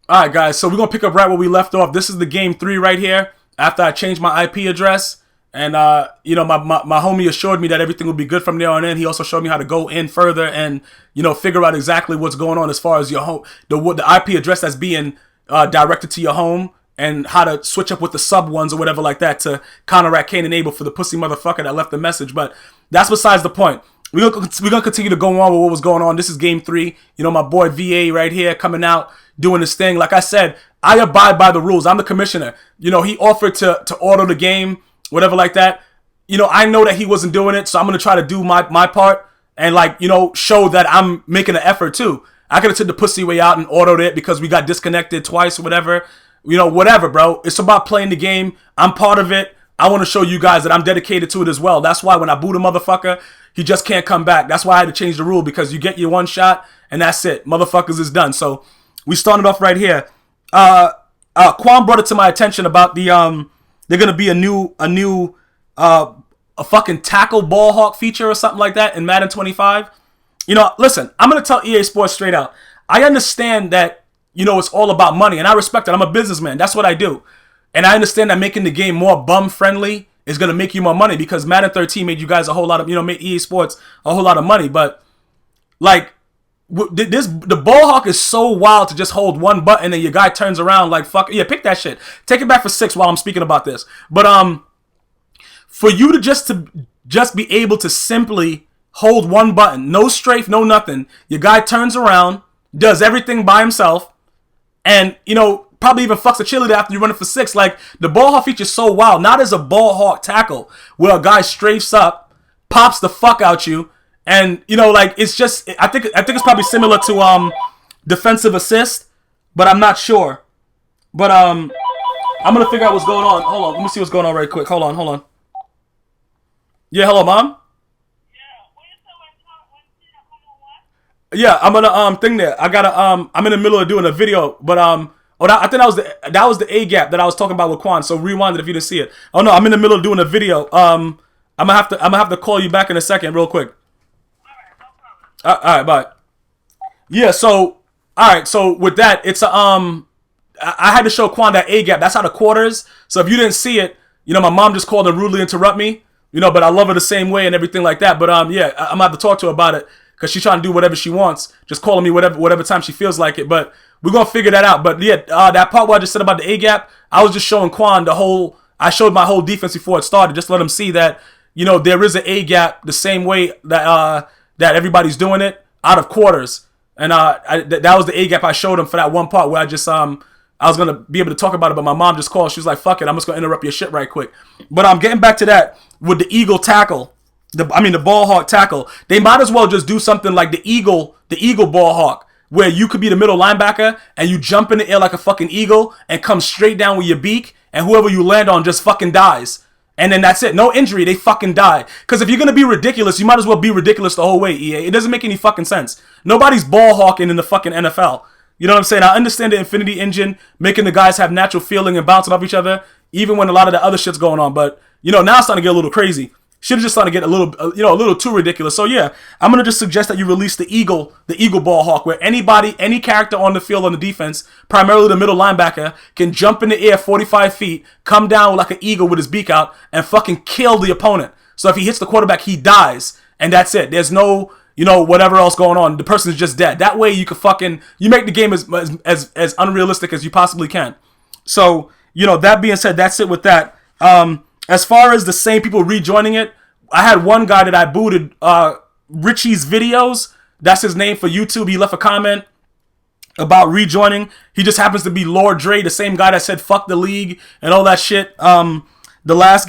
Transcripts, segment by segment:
All right, guys. So we're gonna pick up right where we left off. This is the game 3 right here. After I changed my IP address, and my homie assured me that everything would be good from there on in. He also showed me how to go in further and figure out exactly what's going on as far as your home, the IP address that's being directed to your home, and how to switch up with the sub ones or whatever like that to counteract Cain and Abel for the pussy motherfucker that left the message. But that's besides the point. We're gonna continue to go on with what was going on. This is game 3. My boy VA right here coming out doing his thing. Like I said, I abide by the rules. I'm the commissioner. He offered to order the game, whatever like that. I know that he wasn't doing it, so I'm gonna try to do my part and show that I'm making an effort too. I could have took the pussy way out and ordered it because we got disconnected twice or whatever. Whatever, bro. It's about playing the game. I'm part of it. I want to show you guys that I'm dedicated to it as well. That's why when I boot a motherfucker, he just can't come back. That's why I had to change the rule, because you get your one shot and that's it. Motherfuckers is done. So we started off right here. Quan brought it to my attention about they're gonna be a fucking tackle ball hawk feature or something like that in Madden 25. Listen, I'm gonna tell EA Sports straight out. I understand that it's all about money, and I respect it. I'm a businessman. That's what I do. And I understand that making the game more bum friendly is going to make you more money, because Madden 13 made you guys a whole lot of, made EA Sports a whole lot of money. But the ball hawk is so wild to just hold one button and your guy turns around like, fuck yeah, pick that shit. Take it back for 6 while I'm speaking about this. But for you to just be able to simply hold one button, no strafe, no nothing. Your guy turns around, does everything by himself, and probably even fucks a cheerleader after you run it for 6. Like, the ball hawk feature is so wild. Not as a ball hawk tackle where a guy strafes up, pops the fuck out you, and it's just, I think it's probably similar to defensive assist, but I'm not sure. But I'm gonna figure out what's going on. Hold on, let me see what's going on right quick. Hold on. Yeah, hello, mom. Yeah, I'm gonna thing there. I gotta I'm in the middle of doing a video, but I think that was the A gap that I was talking about with Quan. So rewind it if you didn't see it. Oh no, I'm in the middle of doing a video. I'm gonna have to call you back in a second, real quick. All right, bye. Yeah, so all right, so with that, it's I had to show Quan that A gap. That's how the quarters. So if you didn't see it, my mom just called and rudely interrupt me. But I love her the same way and everything like that. But yeah, I'm gonna have to talk to her about it, because she's trying to do whatever she wants, just calling me whatever time she feels like it. But we're gonna figure that out. But yeah, that part where I just said about the A gap, I was just showing Quan I showed my whole defense before it started, just to let him see that there is an A gap the same way that everybody's doing it out of quarters. And that was the A gap I showed him for that one part where I just I was gonna be able to talk about it, but my mom just called. She was like, "Fuck it, I'm just gonna interrupt your shit right quick." But I'm getting back to that with the eagle tackle. The ball hawk tackle. They might as well just do something like the eagle ball hawk, where you could be the middle linebacker and you jump in the air like a fucking eagle and come straight down with your beak, and whoever you land on just fucking dies. And then that's it. No injury. They fucking die. Because if you're going to be ridiculous, you might as well be ridiculous the whole way, EA. It doesn't make any fucking sense. Nobody's ball hawking in the fucking NFL. You know what I'm saying? I understand the Infinity Engine, making the guys have natural feeling and bouncing off each other, even when a lot of the other shit's going on. But, now it's starting to get a little crazy. Shit is just starting to get a little too ridiculous. So yeah, I'm gonna just suggest that you release the eagle ball hawk, where any character on the field on the defense, primarily the middle linebacker, can jump in the air 45 feet, come down like an eagle with his beak out, and fucking kill the opponent. So if he hits the quarterback, he dies, and that's it. There's no whatever else going on. The person is just dead. That way you make the game as unrealistic as you possibly can. So that being said, that's it with that. As far as the same people rejoining it, I had one guy that I booted, Richie's Videos. That's his name for YouTube. He left a comment about rejoining. He just happens to be Lord Dre, the same guy that said fuck the league and all that shit. The last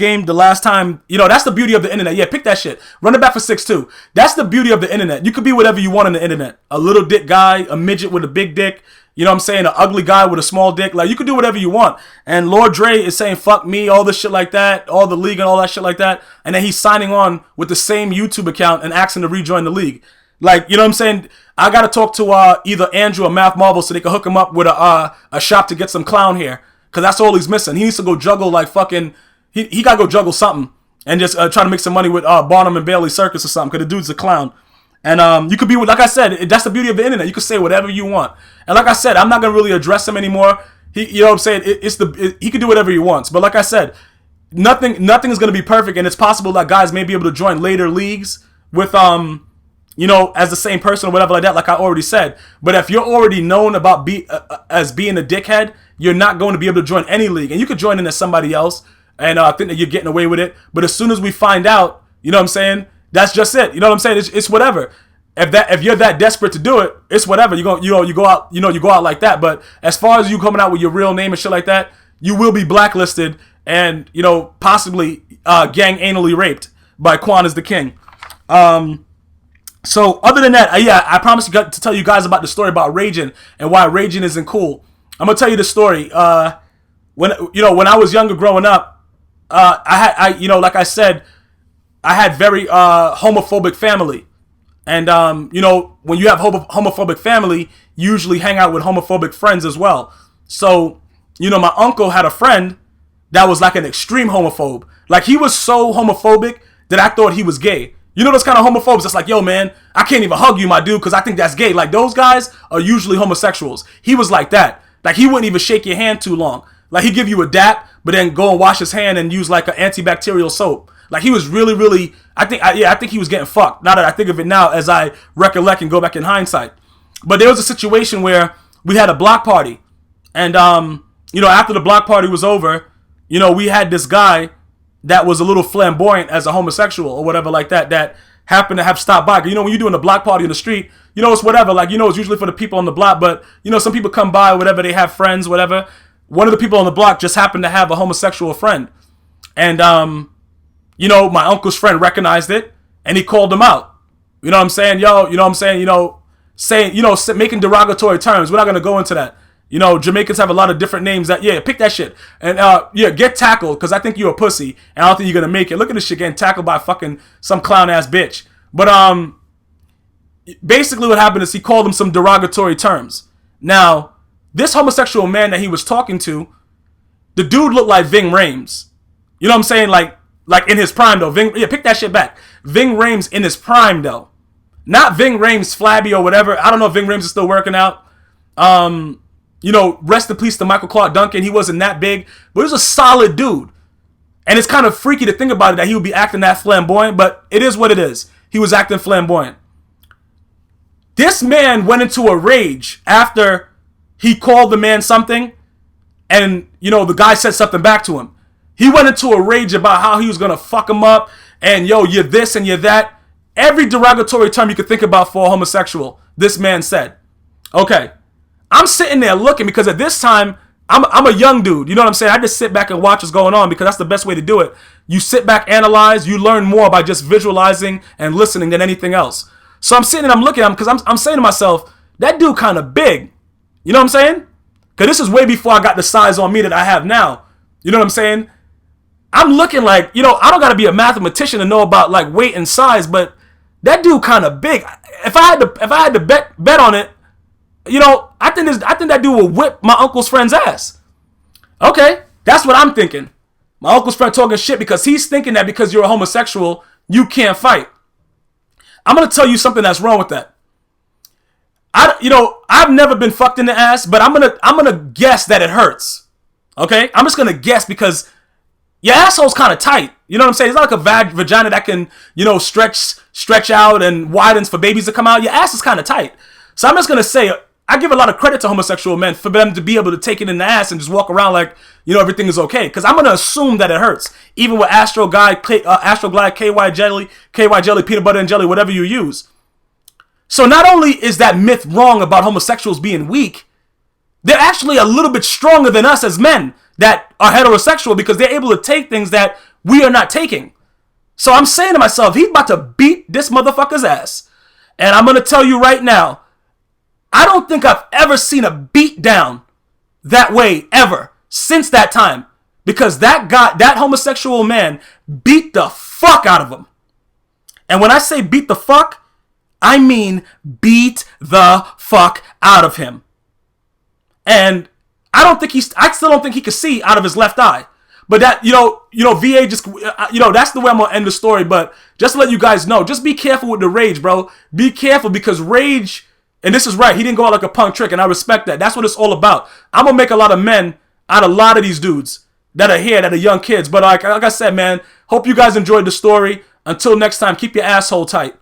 time, that's the beauty of the internet. Yeah, pick that shit. Run it back for 6 too. That's the beauty of the internet. You could be whatever you want on the internet. A little dick guy, a midget with a big dick. You know what I'm saying? An ugly guy with a small dick. Like, you can do whatever you want. And Lord Dre is saying, fuck me, all this shit like that, all the league and all that shit like that. And then he's signing on with the same YouTube account and asking to rejoin the league. Like, you know what I'm saying? I got to talk to either Andrew or Math Marvel so they can hook him up with a shop to get some clown hair. Because that's all he's missing. He needs to go juggle like fucking... He got to go juggle something. And just try to make some money with Barnum and Bailey Circus or something. Because the dude's a clown. And you could be, like I said, that's the beauty of the internet. You could say whatever you want. And like I said, I'm not gonna really address him anymore. You know what I'm saying? He can do whatever he wants. But like I said, nothing is gonna be perfect, and it's possible that guys may be able to join later leagues with as the same person or whatever like that. Like I already said. But if you're already known about as being a dickhead, you're not going to be able to join any league, and you could join in as somebody else and think that you're getting away with it. But as soon as we find out, you know what I'm saying? That's just it. You know what I'm saying? It's whatever. If you're that desperate to do it, it's whatever. You go out like that. But as far as you coming out with your real name and shit like that, you will be blacklisted and possibly gang anally raped by Quan is the King. So other than that, I promised to tell you guys about the story about raging and why raging isn't cool. I'm gonna tell you the story. When I was younger growing up, like I said, I had very homophobic family. And, when you have homophobic family, you usually hang out with homophobic friends as well. So, my uncle had a friend that was like an extreme homophobe. Like, he was so homophobic that I thought he was gay. You know those kind of homophobes that's like, yo, man, I can't even hug you, my dude, because I think that's gay. Like, those guys are usually homosexuals. He was like that. Like, he wouldn't even shake your hand too long. Like, he'd give you a dap, but then go and wash his hand and use, like, an antibacterial soap. Like, he was really, really, I think he was getting fucked. Now that I think of it now, as I recollect and go back in hindsight. But there was a situation where we had a block party. And, after the block party was over, we had this guy that was a little flamboyant as a homosexual or whatever like that happened to have stopped by. When you're doing a block party in the street, it's whatever. Like, it's usually for the people on the block. But, some people come by, whatever, they have friends, whatever. One of the people on the block just happened to have a homosexual friend. And, my uncle's friend recognized it and he called him out. You know what I'm saying? Making derogatory terms. We're not going to go into that. Jamaicans have a lot of different names pick that shit. And, get tackled because I think you're a pussy and I don't think you're going to make it. Look at this shit getting tackled by fucking some clown ass bitch. But, basically what happened is he called him some derogatory terms. Now, this homosexual man that he was talking to, the dude looked like Ving Rhames. You know what I'm saying? Like in his prime though. Pick that shit back. Ving Rhames in his prime though. Not Ving Rhames flabby or whatever. I don't know if Ving Rhames is still working out. Rest in peace to Michael Clark Duncan. He wasn't that big, but he was a solid dude. And it's kind of freaky to think about it that he would be acting that flamboyant, but it is what it is. He was acting flamboyant. This man went into a rage after he called the man something and, the guy said something back to him. He went into a rage about how he was going to fuck him up and, you're this and you're that. Every derogatory term you could think about for a homosexual, this man said. Okay. I'm sitting there looking because at this time, I'm a young dude. You know what I'm saying? I just sit back and watch what's going on because that's the best way to do it. You sit back, analyze, you learn more by just visualizing and listening than anything else. So I'm sitting and I'm looking at him because I'm saying to myself, that dude kind of big. You know what I'm saying? Because this is way before I got the size on me that I have now. You know what I'm saying? I'm looking like, I don't got to be a mathematician to know about like weight and size, but that dude kind of big. If I had to bet on it, I think that dude will whip my uncle's friend's ass. Okay, that's what I'm thinking. My uncle's friend talking shit because he's thinking that because you're a homosexual, you can't fight. I'm gonna tell you something that's wrong with that. I've never been fucked in the ass, but I'm gonna guess that it hurts. Okay, I'm just gonna guess because your asshole's kind of tight. You know what I'm saying? It's not like a vagina that can, stretch out and widens for babies to come out. Your ass is kind of tight. So I'm just gonna say, I give a lot of credit to homosexual men for them to be able to take it in the ass and just walk around like, everything is okay. Because I'm going to assume that it hurts. Even with Astroglide, KY jelly, peanut butter and jelly, whatever you use. So not only is that myth wrong about homosexuals being weak, they're actually a little bit stronger than us as men that are heterosexual because they're able to take things that we are not taking. So I'm saying to myself, he's about to beat this motherfucker's ass. And I'm going to tell you right now, I don't think I've ever seen a beat down that way ever since that time. Because that homosexual man beat the fuck out of him. And when I say beat the fuck, I mean beat the fuck out of him. And I still don't think he could see out of his left eye. But that, VA just, that's the way I'm gonna end the story. But just to let you guys know, just be careful with the rage, bro. Be careful, because rage, and this is right, he didn't go out like a punk trick, and I respect that. That's what it's all about. I'm gonna make a lot of men out of a lot of these dudes that are here, that are young kids. But like I said, man, hope you guys enjoyed the story. Until next time, keep your asshole tight.